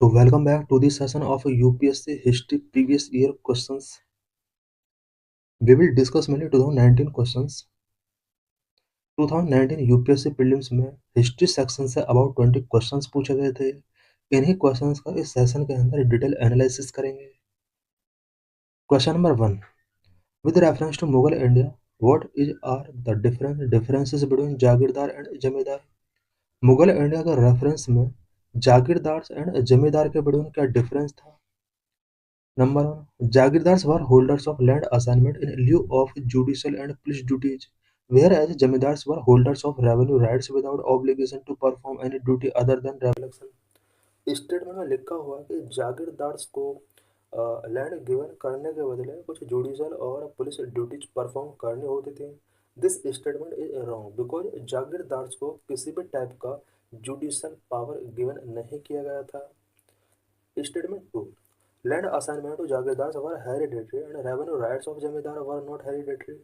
So welcome back to this session of UPSC History Previous Year Questions. We will discuss mainly 2019 questions. 2019 UPSC prelims में history section say about 20 questions पूछे गए थे। इन्हीं questions का इस session के अंदर डिटेल एनालिसिस करेंगे। Question number 1, with reference to Mughal India what is are the differences between jagirdar and zamindar. Mughal India के रेफरेंस में जागीरदार एंड जमींदार के बिटवीन क्या डिफरेंस था। Number 1. Jagirdars were holders of land assignment in lieu of judicial and police duties, whereas Jamidars were holders of revenue rights without obligation to perform any duty other than revenue collection. Statement में लिखा हुआ है कि जागीरदार्स को land given करने के बदले कुछ जुडिशल और पुलिस ड्यूटीज परफॉर्म करनी होती थी। This statement is wrong because jagirdars को किसी भी टाइप का जुडिशल पावर गिवन नहीं किया गया था। Statement 2. Land assignment to Jagirdars were hereditary and revenue rights of Jamidar were not hereditary.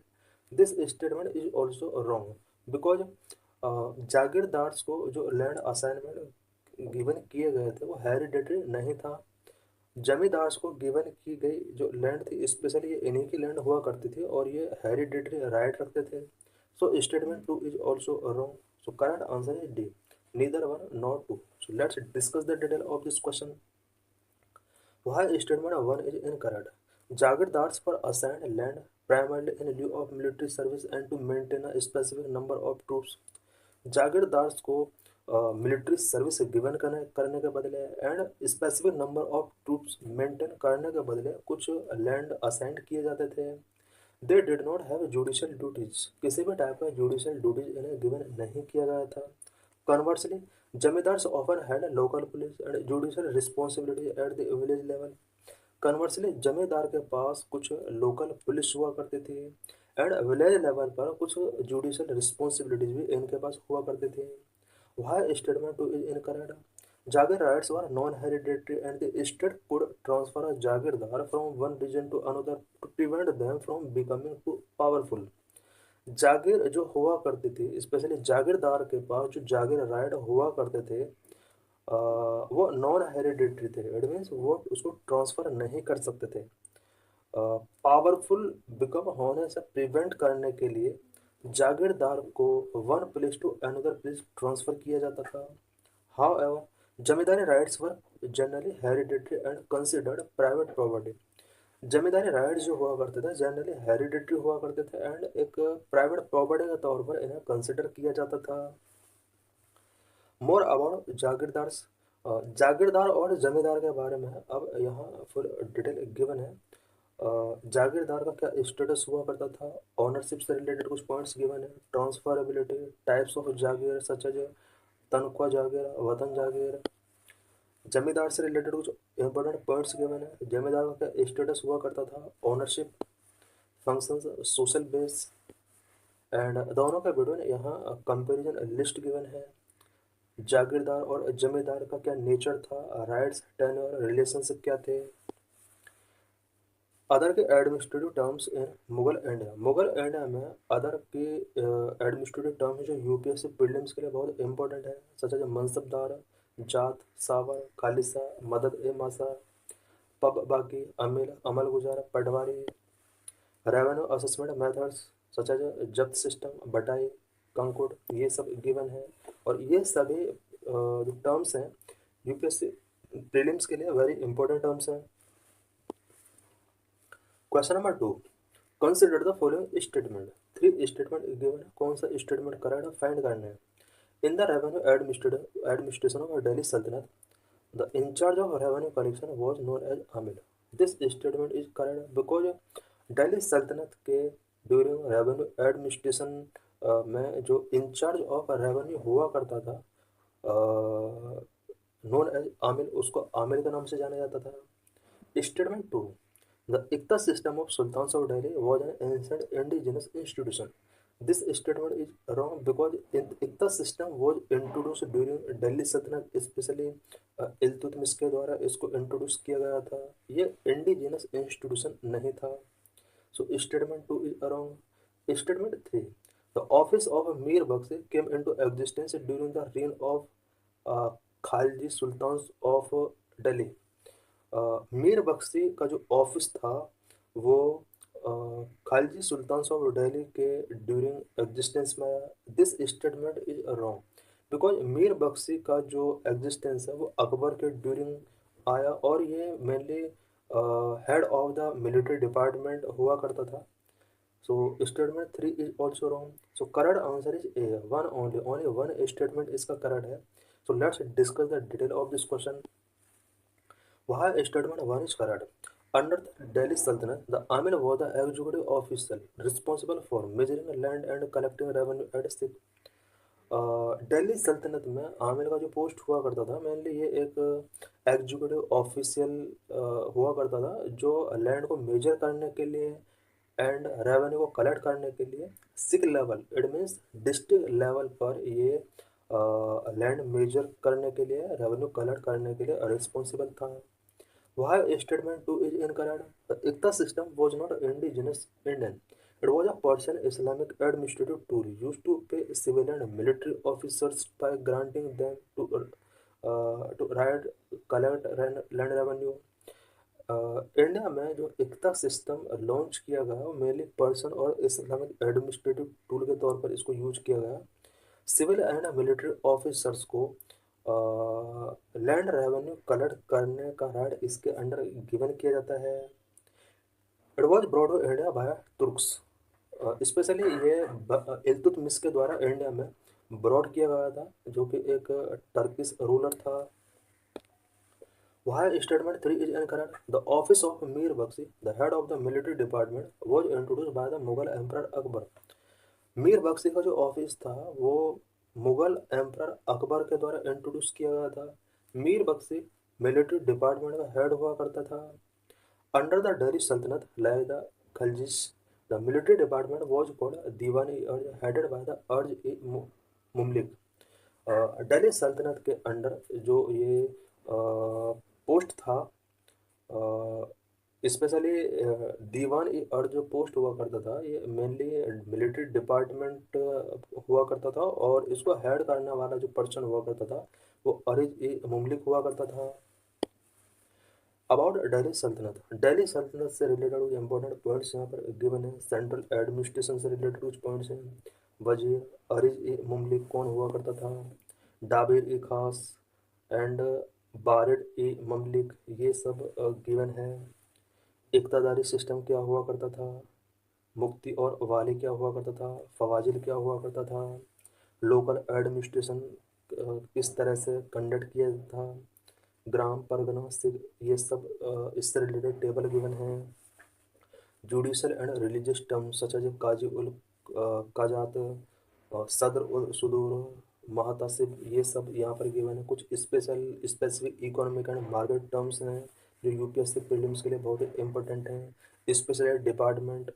This statement is also wrong because जागीरदार्स को जो लैंड असाइनमेंट गिवन किए गए थे वो हेरिडेटरी नहीं था। जमींदार्स को गिवन की गई जो लैंड थी स्पेशली ये इन्हीं की लैंड हुआ करती थी और ये हेरिडेटरी राइट रखते थे। So statement 2 is also wrong. So correct answer is D, neither one not two. So let's discuss the detail of this question. Why statement 1 is incorrect? Jagirdars were assigned land primarily in lieu of military service and to maintain a specific number of troops. जागीरदार्स को military service given करने के बदले and specific number of troops maintain करने के बदले कुछ land assigned किए जाते थे। They did not have judicial duties, किसी भी टाइप का जुडिशियल ड्यूटीज इन्हें गिवन नहीं किया गया था। Conversely zamindars often had local police and judicial responsibility at the village level. Conversely जमींदार के पास कुछ लोकल पुलिस हुआ करती थी एंड विलेज लेवल पर कुछ जुडिशियल रिस्पॉन्सिबिलिटीज भी इनके पास हुआ करती थी। Why statement 2 is incorrect? Jagir rights were non-hereditary and the state could transfer a Jagirdar from one region to another to prevent them from becoming too powerful. जागीर जो हुआ करती थी स्पेशली जागीरदार के पास जो जागीर राइट हुआ करते थे वो नॉन हेरिडिटरी थे। इट मीन्स वो उसको ट्रांसफ़र नहीं कर सकते थे। पावरफुल बिकम होने से प्रिवेंट करने के लिए जागीरदार को one place to another place transfer किया जाता था। However zamindari rights were generally hereditary and considered private property. Zamindari rights जो हुआ करते थे जनरली हेरिडिटरी हुआ करते थे एंड एक प्राइवेट प्रॉपर्टी के तौर पर इन्हें कंसिडर किया जाता था। मोर अबाउट जागीरदार्स, जागीरदार और जमींदार के बारे में अब यहाँ फुल डिटेल गिवन है। जागीरदार का क्या स्टेटस हुआ करता था, ऑनरशिप से रिलेटेड कुछ पॉइंट्स गिवन है, transferability, types of jagir such as tankhwah jagir, वतन जागीर। जमींदार से रिलेटेड कुछ इंपॉर्टेंट पॉइंट्स गिवन है। जमींदार का क्या स्टेटस हुआ करता था, ownership, functions, social base and दोनों का बिटवीन यहाँ कंपैरिजन लिस्ट गिवन है। जागीरदार और जमींदार का क्या नेचर था, राइट्स, टेन्योर, रिलेशनशिप क्या थे। अदर के administrative terms in Mughal India, Mughal India में अदर के एडमिनिस्ट्रेटिव टर्म्स जो यूपीएससी प्रीलिम्स के लिए बहुत इंपॉर्टेंट है सच एज मनसबदार, जात, सावर, खालिसा, मदद ए मासा, पब बाकी, amil, amalguzar, patwari. Revenue assessment methods such as zabt system, batai, kankut, ये सब गिवन है और ये सभी जो टर्म्स हैं यूपीएससी प्रीलिम्स के लिए वेरी इंपॉर्टेंट टर्म्स हैं। Question number 2, consider the following statement. 3 statement given है, कौन सा स्टेटमेंट करेक्ट है फाइंड करना है। In the revenue administration of Delhi Sultanate the in charge of revenue collection was known as amir. This statement is correct because Delhi Sultanate के during revenue administration में जो in charge of revenue हुआ करता था नोन एज आमिर, उसको आमिर के नाम से जाना जाता था। Statement 2, the Ikta system of Sultans of Delhi was an ancient indigenous institution. This statement is wrong because Ikta system was introduced during Delhi Sultanate, especially Iltutmish के द्वारा इसको इंट्रोड्यूस किया गया था। ये इंडिजिनस इंस्टीट्यूशन नहीं था। So statement 2 is wrong. Statement 3, the office of Mir Bakhshi came into existence during the reign of Khalji sultans of Delhi. Mir Bakhshi का जो ऑफिस था वो खालजी सुल्तान ऑफ दिल्ली के ड्यूरिंग एग्जिस्टेंस में आया। This statement is wrong because Mir Bakhshi का जो एग्जिस्टेंस है वो अकबर के ड्यूरिंग आया और ये mainly head of the military department हुआ करता था। So statement 3 is also wrong. So correct answer is A. One only. Only one statement इसका correct है. So let's discuss the detail of this question. Why statement 1 is correct? Under the Delhi Sultanate, the Amir was the executive official responsible for measuring land and collecting revenue at sea. Delhi सल्तनत में आमिर का जो post हुआ करता था mainly ये एक executive official हुआ करता था जो लैंड को मेजर करने के लिए एंड रेवेन्यू को कलेक्ट करने के लिए shiq level it means district level पर ये लैंड मेजर करने के लिए रेवेन्यू कलेक्ट करने के लिए रिस्पॉन्सिबल था। Why statement 2 is incorrect? The Ikta system was not indigenous Indian. It was a Persian Islamic administrative tool used to pay civil and military officers by granting them to write, collect land revenue. India में जो इक्ता system launch किया गया वो mainly person और Islamic administrative tool के तौर पर इसको यूज किया गया। सिविल एंड मिलिट्री ऑफिसर्स को लैंड रेवेन्यू कलेक्ट करने का राइट इसके अंडर गिवन किया जाता है। It was broad India by Turks. Specially ये इल्तुतमिश के द्वारा इंडिया में ब्रॉड किया गया था जो कि एक टर्किश रूलर था। Why statement 3 is incorrect? The office of Mir Bakshi, the head of the military department, was introduced by the Mughal Emperor Akbar. Mir Bakhshi का जो ऑफिस था वो मुगल एम्परर अकबर के द्वारा इंट्रोड्यूस किया गया था। मीर बख्शी मिलिट्री डिपार्टमेंट का हेड हुआ करता था। Under the Delhi Sultanate like the Khaljis the military department was called Diwani Arz headed by the urge ए मुमलिक। दिल्ली सल्तनत के अंडर जो ये पोस्ट था स्पेशली दीवान ई अर्ज जो पोस्ट हुआ करता था ये मेनली मिलिट्री डिपार्टमेंट हुआ करता था और इसको हेड करने वाला जो पर्सन हुआ करता था वो अरिज ई मुमलिक हुआ करता था। अबाउट दिल्ली सल्तनत से रिलेटेड कुछ इंपॉर्टेंट पॉइंट्स यहाँ पर गिवन है। सेंट्रल एडमिनिस्ट्रेशन से रिलेटेड कुछ पॉइंट्स हैं। वजीर अरिज ई मुमलिक कौन हुआ करता था? डाबिर ई खास एंड बारिड ई ममलिक ये सब गिवन है। इक़्तिदारी सिस्टम क्या हुआ करता था? मुफ्ती और वाली क्या हुआ करता था? फवाजिल क्या हुआ करता था? लोकल एडमिनिस्ट्रेशन किस तरह से कंडक्ट किया था? ग्राम परगना से ये सब इससे रिलेटेड टेबल गिवन है। Judicial and religious terms such as Qazi ul Quzat Sadr ul सुदूर महातासिब ये सब यहाँ पर गिवन है। कुछ specific economic and market terms हैं जो यूपीएससी प्रीलिम्स के लिए बहुत ही इंपॉर्टेंट हैं। स्पेशल डिपार्टमेंट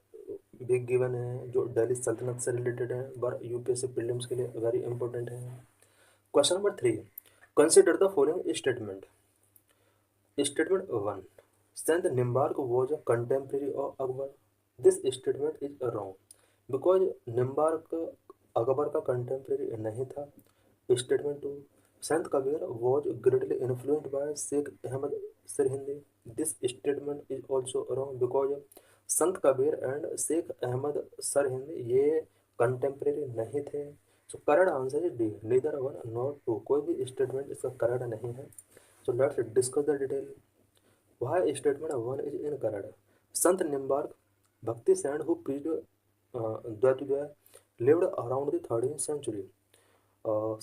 भी गिवन है जो दिल्ली सल्तनत से रिलेटेड है पर यूपीएससी प्रीलिम्स के लिए वेरी इंपॉर्टेंट है। Question number 3 consider the following statement. Statement 1 saint Nimbarka was a contemporary of Akbar. This statement is wrong because Nimbarka Akbar का कंटेम्प्रेरी नहीं था। Statement 2 Sant Kabir was greatly influenced by Shaikh Ahmad Sirhindi. This statement is also wrong because Sant Kabir and Shaikh Ahmad Sirhindi ये contemporary नहीं थे। So correct answer is D neither one not to. कोई भी statement इसका correct नहीं है। So let's discuss the detail. Why statement 1 is incorrect? Sant Nimbarka Bhakti saint who preached Dvaitadvaita lived around the 13th century.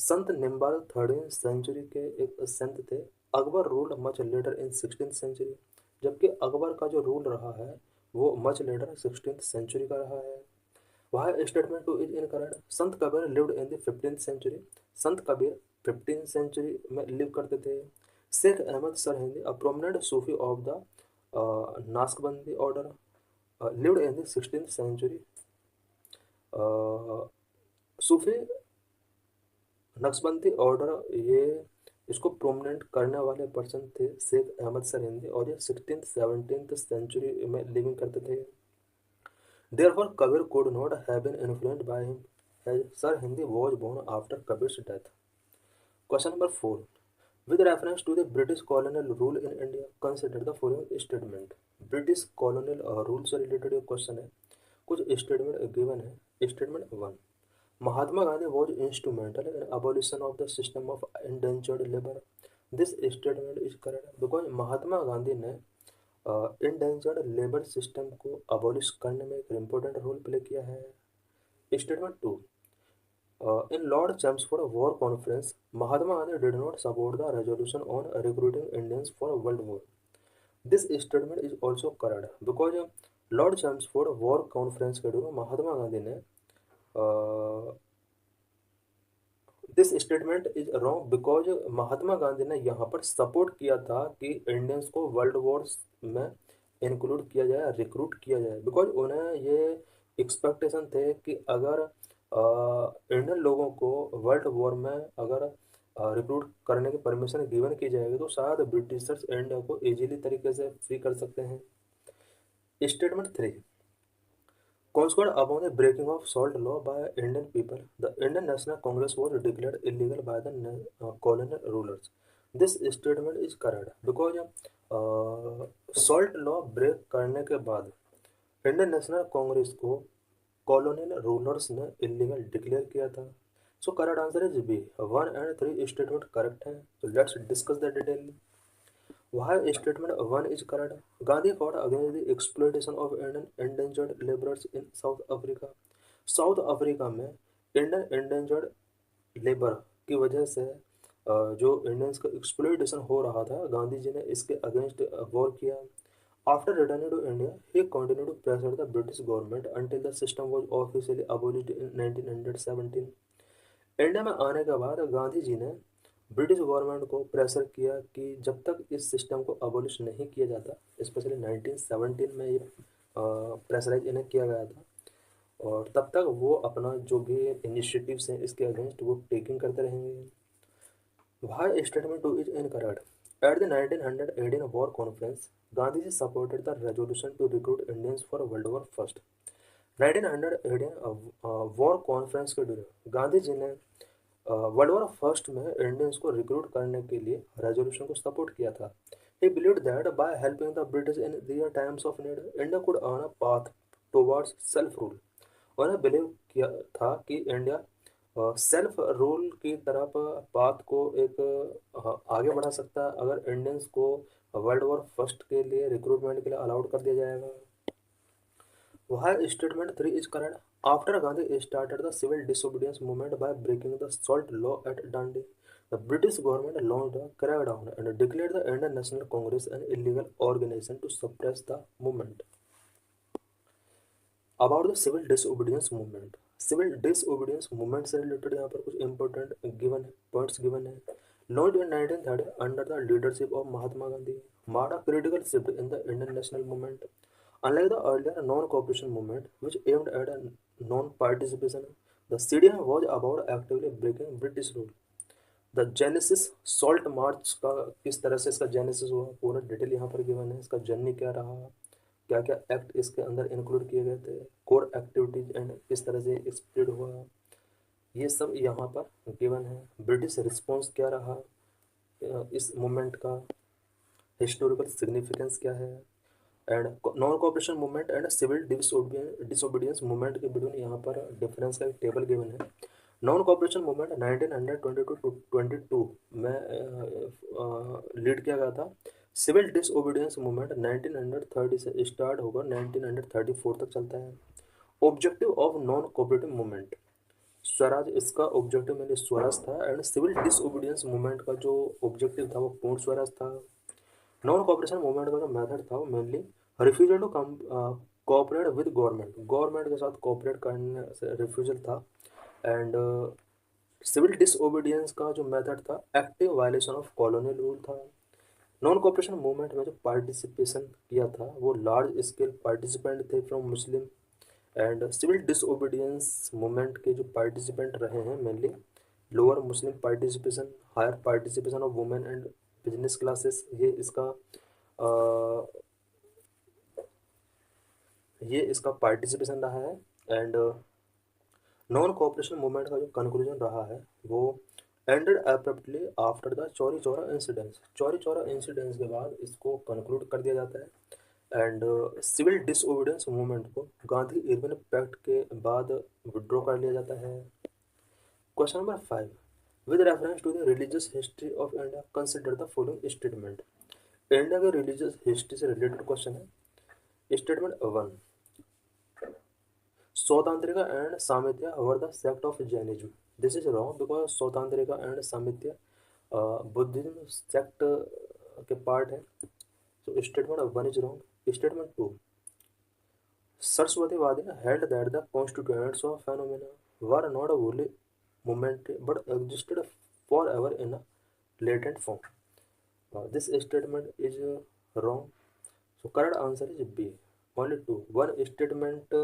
Sant Nimbarka 13th century के एक संत थे। Akbar ruled much later इन 16th century जबकि अकबर का जो रूल रहा है वो मच लेटर 16th सेंचुरी का रहा है। वह statement 2 is incorrect? Sant Kabir lived in the 15th century. Sant Kabir 15th century में लिव करते थे। Sheikh Ahmad Sirhindi a prominent Sufi of the Naqshbandi order lived in the 16th century. Sufi Naqshbandi order ये इसको प्रोमिनेंट करने वाले पर्सन थे शेख अहमद सरहिंदी और ये 16th-17th सेंचुरी में लिविंग करते थे। Therefore Kabir could not have been influenced by him as Sirhindi was born after Kabir's death. Question number 4 With reference to the British colonial rule in India, consider the following statement. British colonial rule से related एक question है, कुछ statement given है। Statement one, Mahatma Gandhi was instrumental in abolition of the system of indentured labour. This statement is correct because Mahatma Gandhi ने indentured labour system को abolish करने में एक इम्पोर्टेंट रोल प्ले किया है। Statement two, in Lord Chelmsford War Conference, Mahatma Gandhi did not support the resolution on recruiting Indians for World War. This statement is also correct because Lord Chelmsford war conference के दौरान महात्मा गांधी ने this statement is wrong because Mahatma Gandhi ने यहाँ पर support किया था कि Indians को वर्ल्ड वॉर्स में इंक्लूड किया जाए, रिक्रूट किया जाए, बिकॉज उन्हें ये एक्सपेक्टेशन थे कि अगर इंडियन लोगों को वर्ल्ड वॉर में अगर रिक्रूट करने की परमिशन गिवन की जाएगी तो शायद ब्रिटिशर्स इंडिया को इजीली तरीके से फ्री कर सकते हैं। Statement three, Consequent upon the breaking of salt law by Indian people, the Indian National Congress was declared illegal by the colonial rulers. This statement is correct because salt law break करने के बाद Indian national Congress को colonial rulers ने illegal declare किया था। So correct answer is B, 1 and 3 statement correct है। तो let's discuss the detail. Why statement 1 is correct? Gandhi fought against the exploitation of Indian endangered laborers in South Africa. South Africa में Indian endangered labour की वजह से जो Indians का exploitation हो रहा था, गांधी जी ने इसके अगेंस्ट वॉर किया। After returning to India, he continued to pressure the British government until the system was officially abolished in 1917. India में आने के बाद गांधी जी ने ब्रिटिश गवर्नमेंट को प्रेशर किया कि जब तक इस सिस्टम को अबॉलिश नहीं किया जाता, स्पेशली 1917 में ये प्रेशराइज इन्हें किया गया था, और तब तक वो अपना जो भी इनिशिएटिव्स हैं इसके अगेंस्ट वो टेकिंग करते रहेंगे। Why statement 2 is incorrect? At the 1918 War Conference, Gandhi supported the resolution to recruit Indians for World War First. 1918 war conference के दौरान गांधी जी ने वर्ल्ड वॉर फर्स्ट में इंडियंस को रिक्रूट करने के लिए रेजोल्यूशन को सपोर्ट किया था। He believed that by helping the British in their times of need, India could earn a path towards self-rule. उन्हें बिलीव किया था कि इंडिया सेल्फ रूल की तरफ बात को एक आगे बढ़ा सकता है अगर इंडियंस को वर्ल्ड वॉर फर्स्ट के लिए रिक्रूटमेंट के लिए अलाउड कर दिया जाएगा। Why statement 3 is correct? After Gandhi started the civil disobedience movement by breaking the salt law at Dandi, the British government launched a crackdown and declared the Indian National Congress an illegal organization to suppress the movement. About the civil disobedience movement, civil disobedience movement से related यहाँ पर कुछ important given है, points given है। Launch in 1930 under the leadership of Mahatma Gandhi, marked a critical shift in the Indian national movement. Unlike the earlier non-cooperation movement, which aimed at a non-participation, the CDM was about actively breaking British rule. The genesis salt march का किस तरह से इसका genesis हुआ, पूरा detail यहाँ पर given है। इसका जर्नी क्या रहा, क्या क्या एक्ट इसके अंदर इंक्लूड किए गए थे, कोर एक्टिविटीज एंड किस तरह से स्प्रेड हुआ, ये सब यहाँ पर गिवन है। ब्रिटिश रिस्पॉन्स क्या रहा इस मूवमेंट का, हिस्टोरिकल सिग्निफिकेंस क्या है, and non cooperation movement and civil disobedience movement के बिटवीन यहाँ पर डिफरेंस का एक टेबल गिवन है। नॉन कोऑपरेशन मूवमेंट 1922 में लीड किया गया था। सिविल डिसओबीडियंस मूवमेंट 1930 से स्टार्ट होकर 1934 तक चलता है। Objective of non cooperative movement, Swaraj इसका ऑब्जेक्टिव मैंने स्वराज था, एंड सिविल डिसओबीडियंस मूवमेंट का जो ऑब्जेक्टिव था वो पूर्ण स्वराज था। नॉन कोऑपरेशन मूवमेंट का जो मेथड था वो mainly refusal to cooperate with government, government के साथ कोऑपरेट करने से रिफ्यूजल था। एंड सिविल डिसओबीडियंस का जो मेथड था active violation of colonial rule था। नॉन कोऑपरेशन मूवमेंट में जो पार्टिसिपेशन किया था वो लार्ज स्केल पार्टिसिपेंट थे from Muslim, and civil disobedience movement के जो पार्टिसिपेंट रहे हैं mainly lower Muslim participation, higher participation of women and business classes, ये इसका पार्टिसिपेशन रहा है। एंड नॉन कोऑपरेशन मूवमेंट का जो कंक्लूजन रहा है वो ended abruptly after the Chauri Chaura incidence. Chauri Chaura incidence के बाद इसको कंक्लूड कर दिया जाता है। एंड सिविल डिसओबीडियंस मूवमेंट को गांधी इरविन पैक्ट के बाद विड्रॉ कर लिया जाता है। Question number 5, with reference to the religious history of India consider the following statement. India के रिलीजियस हिस्ट्री से रिलेटेड क्वेश्चन है। Statement 1, Sautantrika and Samitya were the sect of Jainism. This is wrong because Sautantrika and Samitya Buddhism sect के part है। So statement 1 is wrong. Statement 2, Saraswatiwadi held that the constituents of phenomena were not wholly momentary but existed forever in a latent form. This statement is wrong. So correct answer is B. Only two. One statement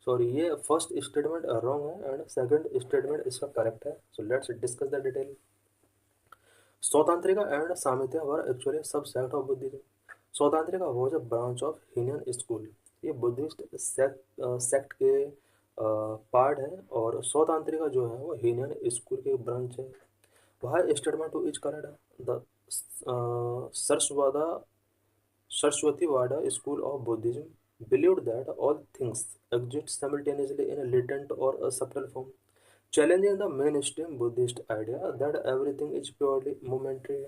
sorry ये first statement wrong है and second statement इसका correct है। So let's discuss the detail. Sautantrika and Samitya were actually subsect of Buddhism. Sautantrika was a branch of Hinian school. ये Buddhist sect के part है और सौतांत्रिका जो है वो हीनियन स्कूल के ब्रांच है। वह statement two is correct. The Saraswatiwada school of Buddhism believed that all things exist simultaneously in a latent or a subtle form, challenging the mainstream Buddhist idea that everything is purely momentary.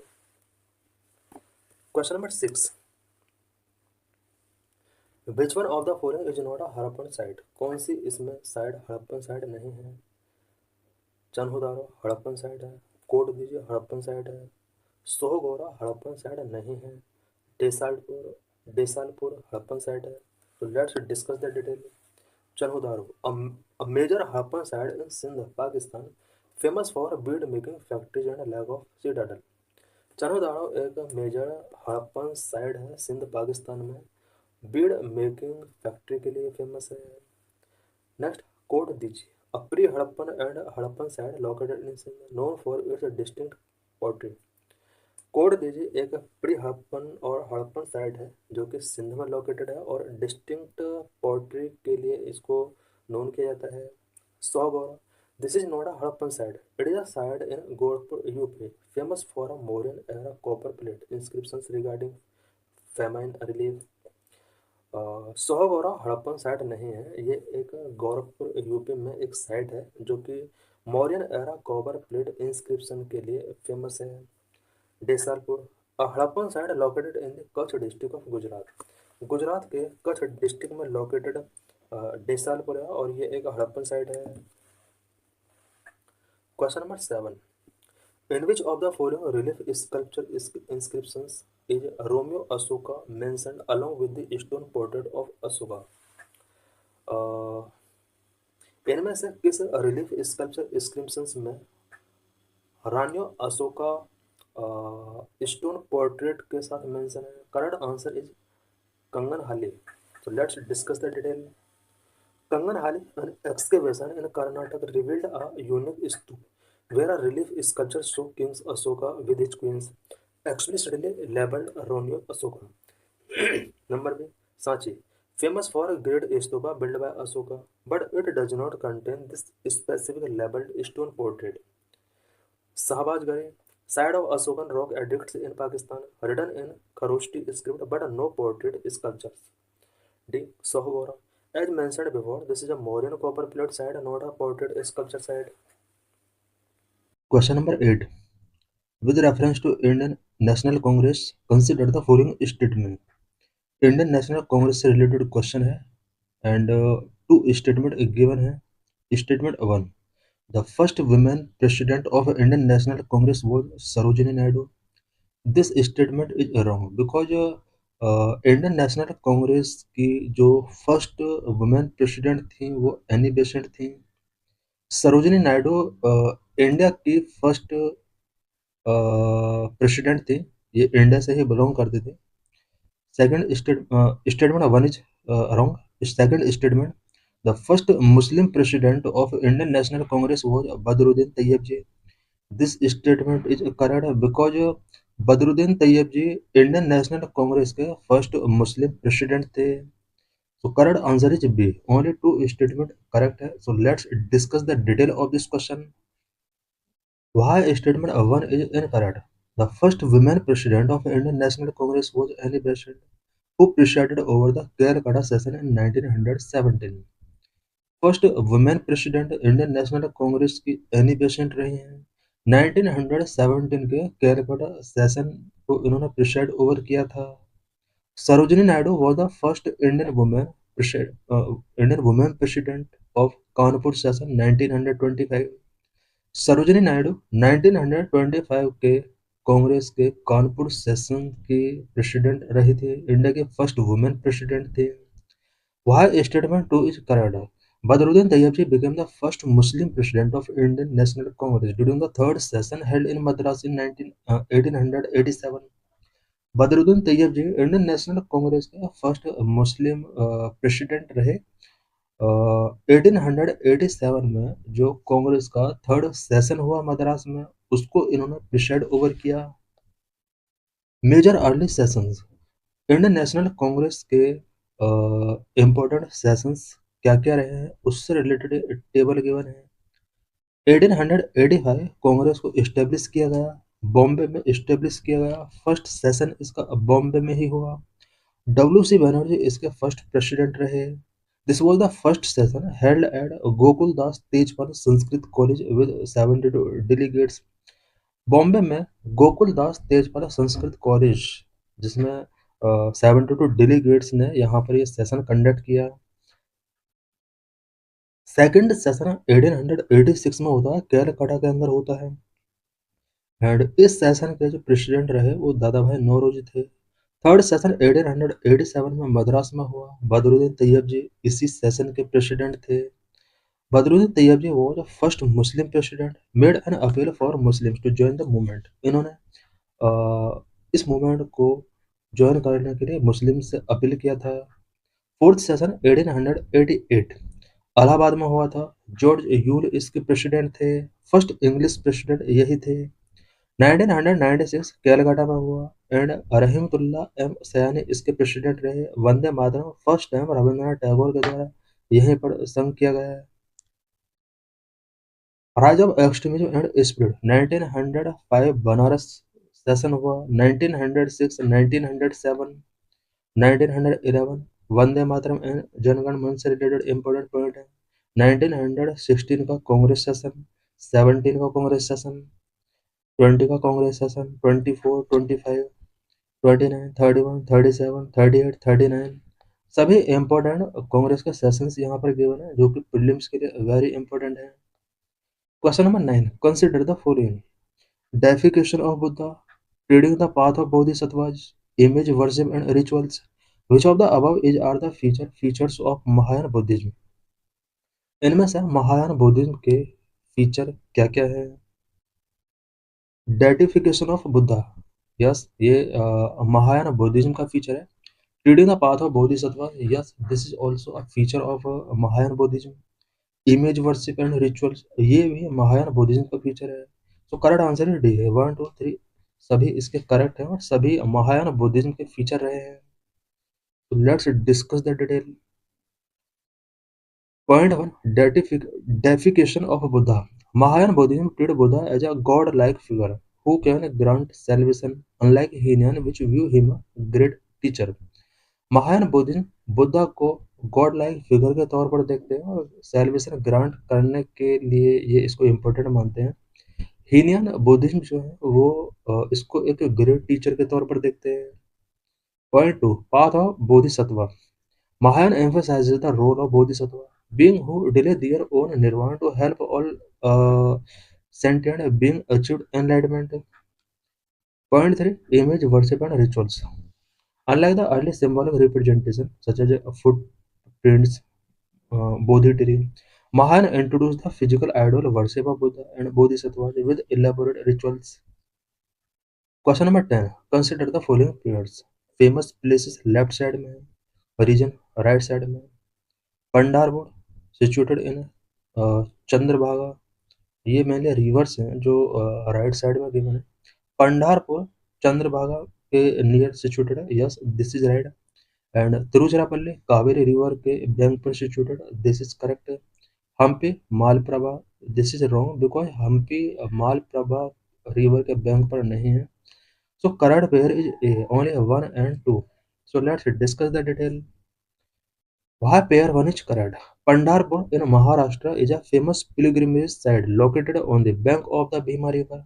Question number 6. Which one of the following is not a Harappan site? कौन सी इसमें side Harappan side नहीं है? चन्हुदारो Harappan side है, coat दीजिए Harappan side है, सोहगोरा Harappan side नहीं है, डेसालपुर Harappan site है। तो let's discuss the detail. Chanhudaro a major Harappan site in Sindh Pakistan famous for bead making factories and lack of citadel. Chanhudaro एक मेजर हड़प्पन साइट है सिंध पाकिस्तान में, बीड मेकिंग फैक्ट्री के लिए फेमस है। नेक्स्ट कोड दीजिए। A pre Harappan and Harappan site located in Sindh known for its distinct pottery. Code दीजिए एक pre Harappan और हड़प्पन साइट है जो कि सिंध में लोकेटेड है और डिस्टिंक्ट पोट्री के लिए इसको नोन किया जाता है। Sohgaura, this is not a Harappan site, it is a site in Gorakhpur UP famous for a Mauryan era copper plate inscriptions regarding famine relief. Sohgaura Harappan site नहीं है, ये एक गोरखपुर यूपी में एक साइट है जो कि Mauryan era copper plate inscription के लिए फेमस है। Desalpur, a Harappan site located in the Kutch district of Gujarat. Gujarat के कच्छ डिस्ट्रिक्ट में लोकेटेड डेसालपुर है और ये एक हड़प्पन साइट है। Question number 7, in which of the following relief sculpture inscriptions is Romeo Ashoka mentioned along with the stone portrait of Ashoka. इनमें से किस रिलीफ स्कल्पचर इंस्क्रिप्शंस में रानियो अशोका स्टोन पोर्ट्रेट के साथ मेंशन है? करेक्ट आंसर इज कंगन हाली। So let's discuss the detail. Kanganhali, an excavation in Karnataka revealed a unique stupa where a relief sculpture show King Ashoka with his queens, explicitly labeled Romeo Ashoka. Number B, Sanchi, famous for a great stupa built by Ashoka, but it does not contain this specific labeled stone portrait. Shahbaz Gari, side of Ashokan rock edicts in Pakistan, written in Kharoshti script but no portrait sculptures. D. Sohgora. As mentioned before, this is a Mauryan copper plate site, not a portrait sculpture site. Question number 8. With reference to Indian National Congress, consider the following statement. Indian National Congress से related question है and two statement given है. Statement 1. The first women president of Indian National Congress was Sarojini Naidu. This statement is wrong because Indian national Congress की जो first women president थी वो Annie Besant थी। Sarojini Naidu India की first president थी, ये India से ही बिलोंग करते थे। Second statement one is wrong. Second statement, the first Muslim president of Indian national Congress was Badruddin Tayyab ji. This statement is correct because Badruddin Tayyab ji Indian national Congress के first Muslim president थे। So correct answer is B, only two statement correct है। So let's discuss the detail of this question. Why statement 1 is incorrect? The first women president of Indian National Congress was Annie Besant, who presided over the Calcutta session in 1917. First women president Indian national Congress की Annie Besant रही हैं। 1917 के Calcutta session को इन्होंने preside over किया था। Sarojini Naidu was the first Indian woman president of Kanpur session 1925। Sarojini Naidu 1925 के कांग्रेस के कानपुर सेशन की प्रेसिडेंट रही थी। इंडिया के फर्स्ट वुमेन प्रेसिडेंट थे। Why statement 2 is correct? Badruddin Tayyibji became the first Muslim president of Indian National Congress during the third session held in Madras in 1887. Badruddin Tayyab ji Indian national Congress के first Muslim president रहे। 1887 में जो कांग्रेस का third session हुआ मद्रास में, उसको इन्होंने preside over किया। Major early sessions Indian national Congress के इम्पोर्टेंट सेशंस क्या क्या रहे हैं उससे रिलेटेड टेबल गिवन है। 1885 कांग्रेस को इस्टेब्लिश किया गया, बॉम्बे में इस्टेब्लिश किया गया। फर्स्ट सेशन इसका बॉम्बे में ही हुआ। डब्ल्यू सी बनर्जी इसके फर्स्ट प्रेसिडेंट रहे। This was the first session held at Gokul Das Tejpal Sanskrit college with 72 delegates. Bombay में गोकुल दास तेजपाल संस्कृत कॉलेज, जिसमें 72 डेलीगेट्स ने यहाँ पर ये सेशन कंडक्ट किया। सेकंड सेशन 1886 में होता है, कैलकाटा के अंदर होता है। एंड इस सेशन के जो प्रेसिडेंट रहे वो दादा भाई नौरोजी थे। थर्ड सेशन 1887 में मद्रास में हुआ। बदरुद्दीन तैयब जी इसी सेशन के प्रेसिडेंट थे। बदरुद्दीन तैयब जी वो first Muslim president made an appeal for Muslims to join the movement. इन्होंने इस मूवमेंट को ज्वाइन करने के लिए मुस्लिम से अपील किया था। फोर्थ सेशन 1888 इलाहाबाद में हुआ था। जॉर्ज यूल इसके प्रेसिडेंट थे। फर्स्ट इंग्लिश प्रेसिडेंट यही थे। 1996 कैलकाटा में हुआ एंड रहमतुल्लाह एम सयानी इसके प्रेसिडेंट रहे। वंदे मातरम फर्स्ट टाइम रविंद्रनाथ टैगोर के द्वारा यहीं पर संग किया गया है। Rise of extremism and spirit 1905 Banaras session हुआ। 1906 1907 1911 वंदे मातरम एंड जनगण मन से रिलेटेड इंपॉर्टेंट पॉइंट है। 1916 का कांग्रेस सेशन, 17 का कांग्रेस सेशन, 20 का कांग्रेस सेशन, 24 25 29 31 37 38 39 सभी इंपॉर्टेंट कांग्रेस के सेशंस यहाँ पर गिवन है, जो कि प्रीलिम्स के लिए वेरी इंपॉर्टेंट है। Question number 9, consider the following: deification of Buddha, treading the path of bodhisattvas, image worship and rituals. Which of the above is are the features of Mahayana Buddhism? इनमें से महायान बुद्धिज्म के फीचर क्या क्या है? डेटिफिकेशन ऑफ बुद्धा, यस, ये Mahayana Buddhism का feature है। Reading the path of Bodhisattva, yes, this is also a feature of Mahayana Buddhism. Image worship and rituals, ये भी महायान बुद्धिज्म का फीचर है। तो करेक्ट आंसर है डी है। 1 2 3 सभी इसके करेक्ट हैं और सभी महायान बुद्धिज्म के फीचर रहे हैं। तो let's discuss the detail. Point 1, deification of Buddha. Mahayan Buddhism treat Buddha as a god-like figure who can grant salvation, unlike Hinian, which view him a great teacher. Mahayana Buddhism Buddha को God like figure के तौर पर देखते हैं और salvation grant करने के लिए ये इसको इम्पोर्टेंट मानते हैं। हीनियन बुद्धिज्म जो है वो इसको एक ग्रेट टीचर के तौर पर देखते हैं। Point 2, path of Bodhisattva. Mahayan emphasizes the role of bodhisattva, being who delay their own nirvana to help all uh, sentient beings achieve enlightenment. Point 3, image worship and rituals. Unlike the early symbolic representation such as footprints, Bodhi tree, Mahayan introduced the physical idol worship of Buddha and Bodhisattvas with elaborate rituals. Question number 10. Consider the following periods. Famous places left side में, region right side में. पंडारपुर situated in Chandrabhaga, ये mainly reverse हैं जो right side में given है। पंडारपुर चंद्रभागा के near situated है, yes, this is right. And Tiruchirappalli Kaveri river के बैंक पर situated, this is correct. Hampi Malaprabha, this is wrong because Hampi Malaprabha river के बैंक पर नहीं है. So correct pair is A, only 1 and 2. So let's discuss the detail. Why pair 1 is correct? Pandharpur in Maharashtra is a famous pilgrimage site located on the bank of the Bhima River,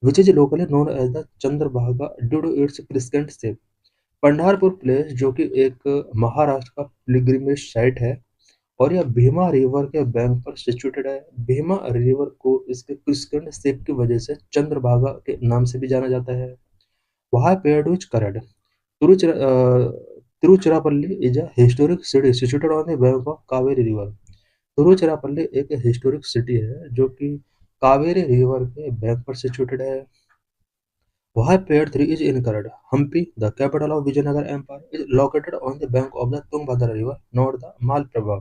which is locally known as the Chandrabhaga due to its crescent shape. Pandharpur place जो कि एक महाराष्ट्र का pilgrimage site है और यह Bhima river के bank पर situated है. भीमा रिवर को इसके क्रिस्केंट शेप की वजह से चंद्रभागा के नाम से भी जाना जाता है. वहाँ pair is correct. Tiruchirappalli is a historic city situated on the bank of Kaveri river. Tiruchirappalli एक हिस्टोरिक सिटी है जो कि कावेरी रिवर के बैंक पर सिचुएटेड है. वहाँ pair 3 is incorrect. Hampi the capital of Vijayanagar empire is located on the bank of the Tungabhadra river not the Malaprabha.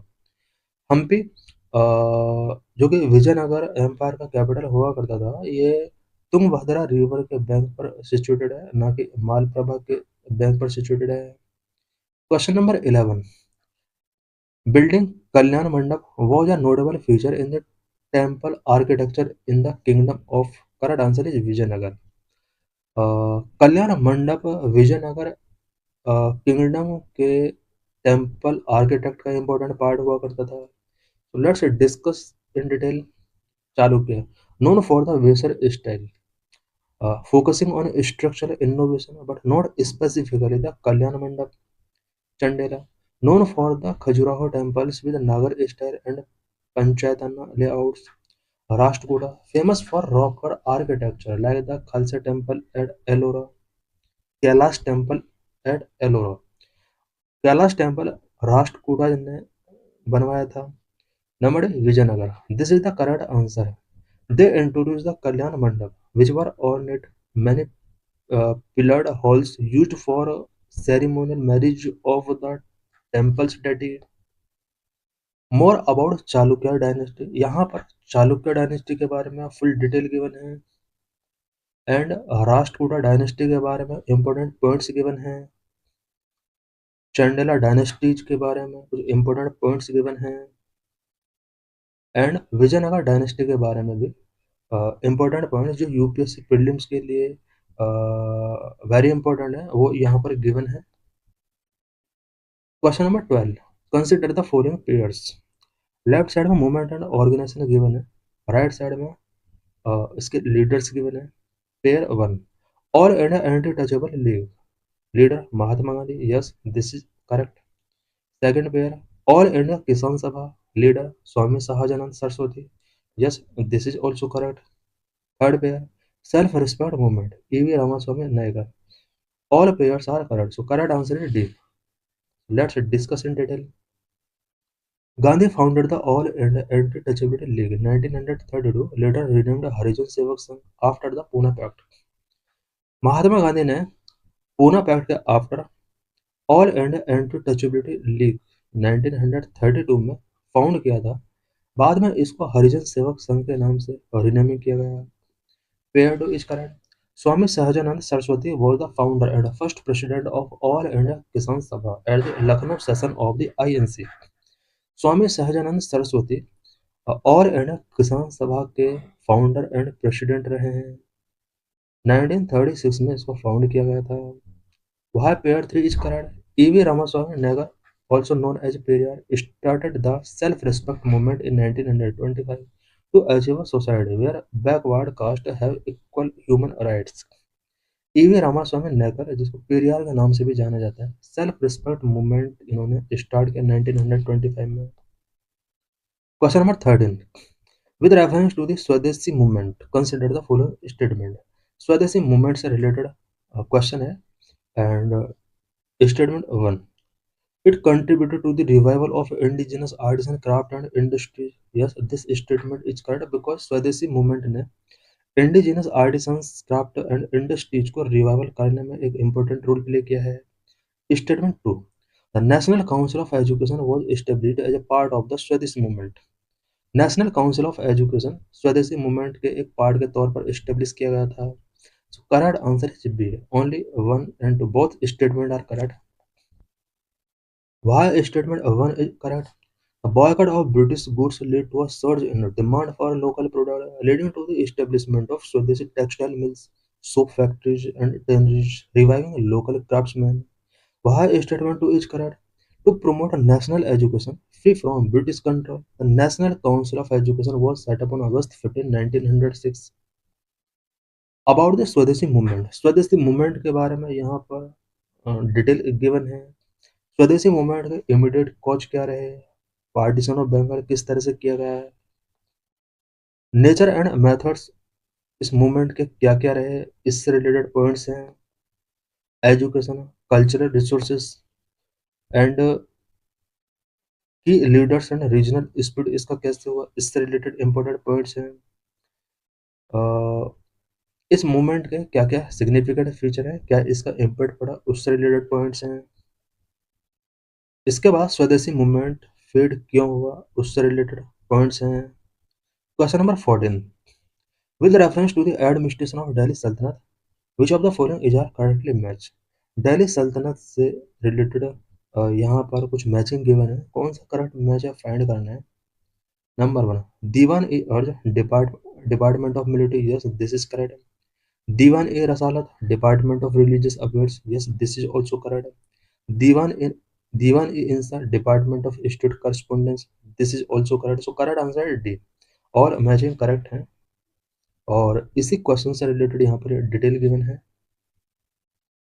Hampi जो कि विजयनगर एम्पायर का कैपिटल हुआ करता था, ये तुंगभद्रा रिवर के बैंक पर सिचुएटेड है, ना कि मालप्रभा के बैंक पर सिचुएटेड है. Question number 11. Building Kalyan Mandap was a notable feature in the temple architecture in the kingdom of. Correct answer is Vijayanagar. कल्याण मंडप विजयनगर किंगडम के टेम्पल आर्किटेक्ट का इंपॉर्टेंट पार्ट हुआ करता था. So let's discuss in detail. Chalukya, known for the Vesar style, focusing on structural innovation but not specifically the Kalyan Mandap. Chandela, known for the Khajuraho temples with Nagar style and Panchayatana layouts. Rashtrakuta, famous for rock cut architecture like the Khalsa temple at Ellora, Kailash temple at Ellora. Kailash temple Rashtrakuta ने बनवाया था. Number Vijayanagar. This is the correct answer. They introduce the kalyan mandap which were ornate many pillared halls used for ceremonial marriage of the temple's deity. More about Chalukya dynasty. यहाँ पर Chalukya dynasty के बारे में full detail given है and Rashtrakuta dynasty के बारे में important points given है. चंडेला डायनेस्टीज के बारे में कुछ इंपॉर्टेंट पॉइंट्स गिवन हैं एंड विजयनगर डायनेस्टी के बारे में भी इंपॉर्टेंट पॉइंट्स जो यूपीएससी प्रीलिम्स के लिए वेरी इंपॉर्टेंट है वो यहाँ पर गिवन है. Question number 12. Consider the following pairs. Left side में मूवमेंट एंड ऑर्गेनाइजेशन गिवन है, राइट साइड में इसके लीडर्स गिवन है. Pair 1, all India anti touchable league, leader Mahatma Gandhi. Yes, this is correct. Second pair, all India Kisan Sabha, leader Swami Sahajanand Saraswati. Yes, this is also correct. Third pair, self respect movement, E V Ramaswamy Naicker. All pairs are correct. So correct answer is D. Let's discuss in detail. Gandhi founded the All India Anti-Touchability League in 1932, later renamed Harijan Sevak Sangh after the Pune Pact. Mahatma Gandhi ने Poona pact के after all India anti untouchability league 1932 में found किया था. बाद में इसको हरिजन सेवक संघ के नाम से रिनेमिंग किया गया. Pair two is correct. Swami Sahajanand Saraswati was the founder and first president of All India Kisan Sabha at the Lucknow session of the INC. स्वामी सहजानंद सरस्वती और इंडिया किसान सभा के फाउंडर एंड प्रेसिडेंट रहे हैं. 1936 में इसको फाउंड किया गया था. Why pair 3 is correct. E.V. Ramaswamy Nagar, also known as Periyar, started the self-respect movement in 1925 to achieve a society where backward castes have equal human rights. E.V. Ramaswamy नगर, जिसको पेरियार के नाम से भी जाना जाता है, सेल्फ रिस्पेक्ट मूवमेंट इन्होंने start किया 1925 में. Question number 13. With reference to the swadeshi movement consider the following statement. Swadeshi movement से रिलेटेड क्वेश्चन है and statement 1. It contributed to the revival of indigenous arts and craft and industry. Yes, this statement is correct because swadeshi movement ने indigenous artisans craft and industries को revival करने में एक important role play किया है. Statement 2. The National Council of Education was established as a part of the swadeshi movement. National Council of Education swadeshi movement के एक part के तौर पर एस्टेब्लिश किया गया था. So correct answer is B. Only 1 and 2 both statement are correct. Why statement 1 is correct? A boycott of British goods led to a surge in demand for local products, leading to the establishment of Swadeshi textile mills, soap factories, and tanneries, reviving local craftsmen. Why a statement to each correct? To promote a national education free from British control, the National Council of Education was set up on August 15, 1906. About the स्वदेशी movement के बारे में यहाँ पर detail given है। स्वदेशी movement के immediate cause क्या रहे, पार्टीशन ऑफ बंगाल किस तरह से किया गया है, नेचर एंड मेथड्स इस मूवमेंट के क्या क्या रहे, इससे रिलेटेड पॉइंट्स हैं, एजुकेशन, कल्चरल रिसोर्सेज एंड की लीडर्स एंड रीजनल स्पीड इसका कैसे हुआ, इससे रिलेटेड इंपॉर्टेंट पॉइंट्स हैं। इस मूवमेंट के क्या क्या सिग्निफिकेंट फीचर है, क्या इसका इम्पैक्ट पड़ा, उससे रिलेटेड पॉइंट्स हैं। इसके बाद स्वदेशी मूवमेंट फेड क्यों हुआ, उससे रिलेटेड पॉइंट्स हैं। Question number 14, with reference to the administration of Delhi Sultanate which of the following is are correctly match. Delhi Sultanate से रिलेटेड यहाँ पर कुछ मैचिंग गिवन है, कौन सा करेक्ट मैच है फाइंड करना है। Number 1, Diwan e Arz department of military, yes this is correct. Diwan e Risalat department of religious affairs, yes this is also correct. Diwan e Diwan e Insha department of state correspondence, this is also correct. So correct answer है D, और matching correct है। और इसी क्वेश्चन से related यहाँ पर detail given है।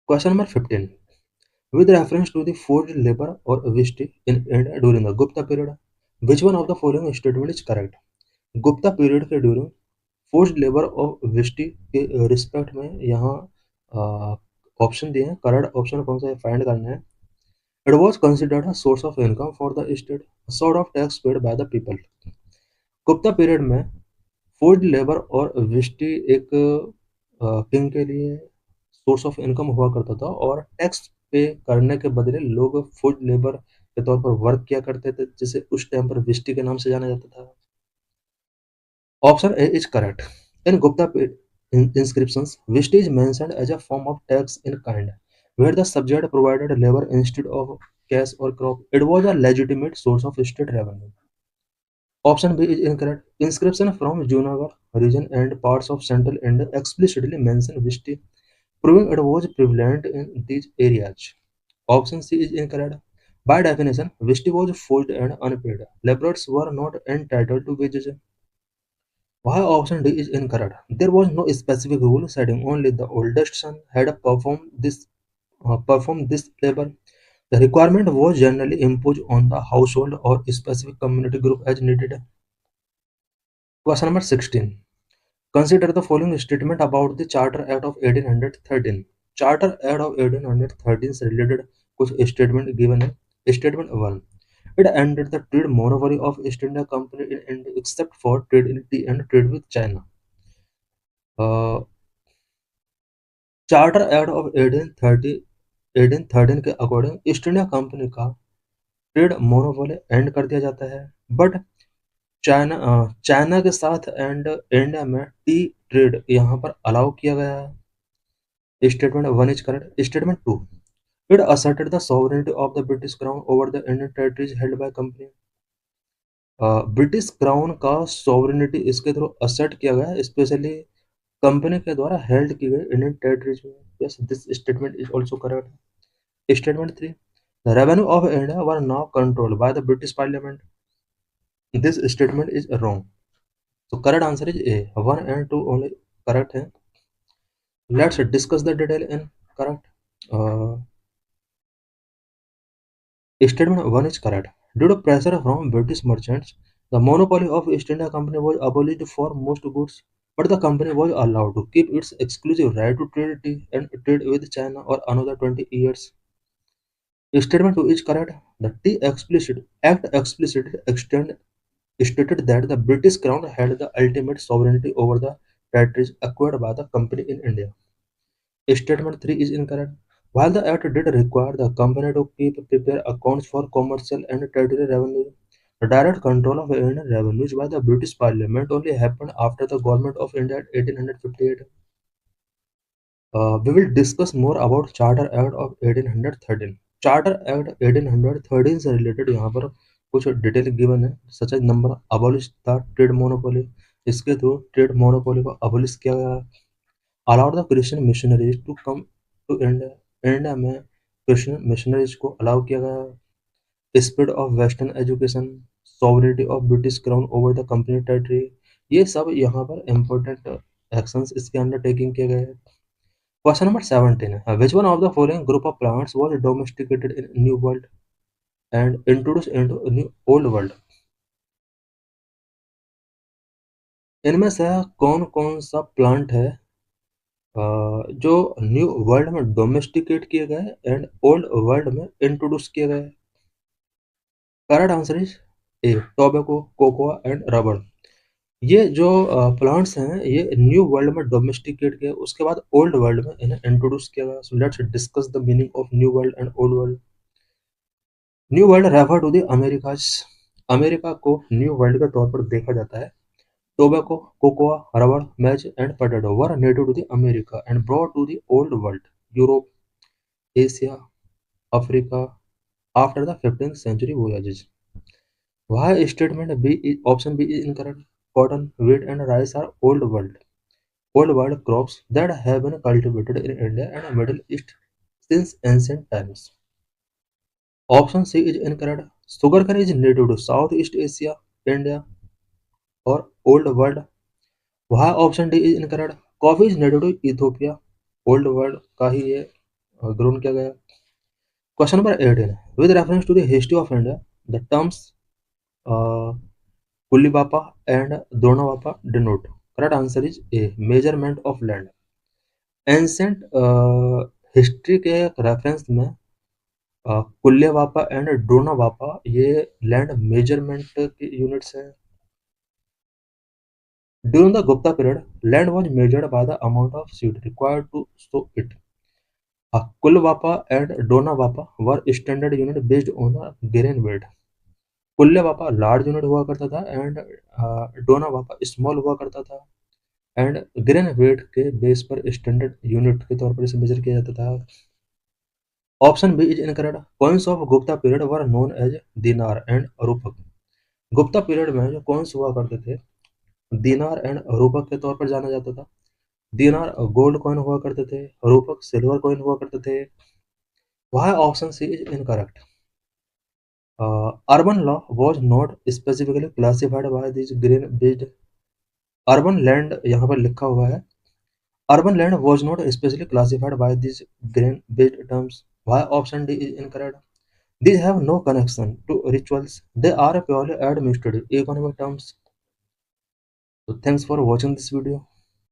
Question number 15, with reference to the forced labor or vesty in India during the Gupta period, which one of the following statement is correct? Gupta period के ड्यूरिंग फोर्स्ड लेबर और वेस्टी के respect में यहाँ option दिए हैं, correct option कौन सा है फाइंड करना है। It was considered a source of income for the state, sort of tax paid by the people. Gupta period में फोर्स्ड लेबर और वेस्टी एक किंग के लिए सोर्स ऑफ इनकम हुआ करता था, और टैक्स पे करने के बदले लोग फोर्स्ड लेबर के तौर पर वर्क किया करते थे, जिसे उस टाइम पर वेस्टी के नाम से जाना जाता था। Option A is correct. In inscriptions, vestige is mentioned as a form of tax in kind, where the subject provided labor instead of cash or crop. It was a legitimate source of state revenue. Option B is incorrect. Inscription from Junagadh region and parts of central India explicitly mention vestige, proving it was prevalent in these areas. Option C is incorrect. By definition, vestige was forced and unpaid. Laborers were not entitled to wages. Why option D is incorrect? There was no specific rule setting. Only the oldest son had performed this labor. The requirement was generally imposed on the household or specific community group as needed. Question number 16. Consider the following statement about the Charter Act of 1813. Charter Act of 1813 से related कुछ statement given है. Statement 1. It ended the trade monopoly of East India Company in India except for trade in tea and trade with China. Charter act of 1813 के according east India company का trade monopoly and कर दिया जाता है, but China के साथ and India में T trade यहाँ पर अलाउ किया गया है। Statement 1 is correct. Statement 2, it asserted the sovereignty of the British crown over the Indian territories held by company. British crown का सॉवरेनिटी इसके थ्रू असर्ट किया गया, स्पेशली कंपनी के द्वारा हेल्ड की गई इंडियन टेरिटरीज में। Yes this statement is also correct. Statement 3, the revenue of India were now controlled by the British parliament. This statement is wrong. So correct answer is A, 1 and 2 only correct है। Let's discuss the detail in correct. Statement 1 is correct. Due to pressure from British merchants, the monopoly of East India Company was abolished for most goods, but the company was allowed to keep its exclusive right to trade tea and trade with China or another 20 years. Statement 2 is correct. The Tea Explicit Act explicitly stated that the British Crown had the ultimate sovereignty over the territories acquired by the company in India. Statement 3 is incorrect. While the Act did require the company to prepare accounts for commercial and territorial revenue, the direct control of Indian revenues by the British Parliament only happened after the Government of India in 1858. We will discuss more about Charter Act of 1813. Charter Act 1813 से related यहाँ पर कुछ detail given है, such as number abolish the trade monopoly, इसके through trade monopoly को abolish किया गया। Allowed the Christian missionaries to come to India, India में क्रिश्चियन मिशनरीज को अलाउ किया गया। Spread of western education, sovereignty of British crown over the company territory, ये सब यहाँ पर इम्पोर्टेंट एक्शंस इसके अंडर टेकिंग किए गए। क्वेश्चन नंबर 17 है, which one of the following group of plants was domesticated in new world and introduce into new old world. इनमें से कौन कौन सा प्लांट है जो न्यू वर्ल्ड में डोमेस्टिकेट किए गए एंड ओल्ड वर्ल्ड में इंट्रोड्यूस किए गए? Correct answer is A, tobacco, cocoa and rubber. ये जो प्लांट्स हैं ये न्यू वर्ल्ड में डोमेस्टिकेट किए, उसके बाद ओल्ड वर्ल्ड में इन्हें इंट्रोड्यूस किया गया। So let's discuss the meaning of new world and old world. New world refer to the Americas, America को न्यू वर्ल्ड के तौर पर देखा जाता है। Tobacco, cocoa, rubber, match and potato were native to the America and brought to the old world, Europe, Asia, Africa after the 15th century voyages. Why statement B is option B is incorrect? Cotton, wheat and rice are old world crops that have been cultivated in India and Middle East since ancient times. Option C is incorrect. Sugarcane is native to Southeast Asia, India or Old World. Why option D is incorrect? Coffee is native to Ethiopia, Old World का ही ये grown किया गया। Question number 18. With reference to the history of India, the terms Kullibapa and Dronabapa denote. Correct answer is A. Measurement of land. Ancient history के reference में kulyavapa and dronavapa ये land measurement के units हैं। During the Gupta period land was measured by the amount of seed required to sow it. Kulyavapa and dronavapa were standard unit based on the grain weight. Kulyavapa large unit हुआ करता था and dronavapa small हुआ करता था and grain weight के base पर standard unit के तौर पर इसे मेजर किया जाता था। Option B is incorrect. Coins of Gupta period were known as dinar and rupaka. Gupta period में जो कॉइन्स हुआ करते थे दीनार एंड रूपक के तौर पर जाना जाता था। दीनार गोल्ड कॉइन हुआ करते थे, रूपक सिल्वर कॉइन हुआ करते थे। वह option C is incorrect. Urban law was not specifically classified by this grain based. Urban land यहाँ पर लिखा हुआ है, urban land was not specially classified by this grain based terms. Why option D is incorrect. These have no connection to rituals. They are purely administrative economic terms. So thanks for watching this video.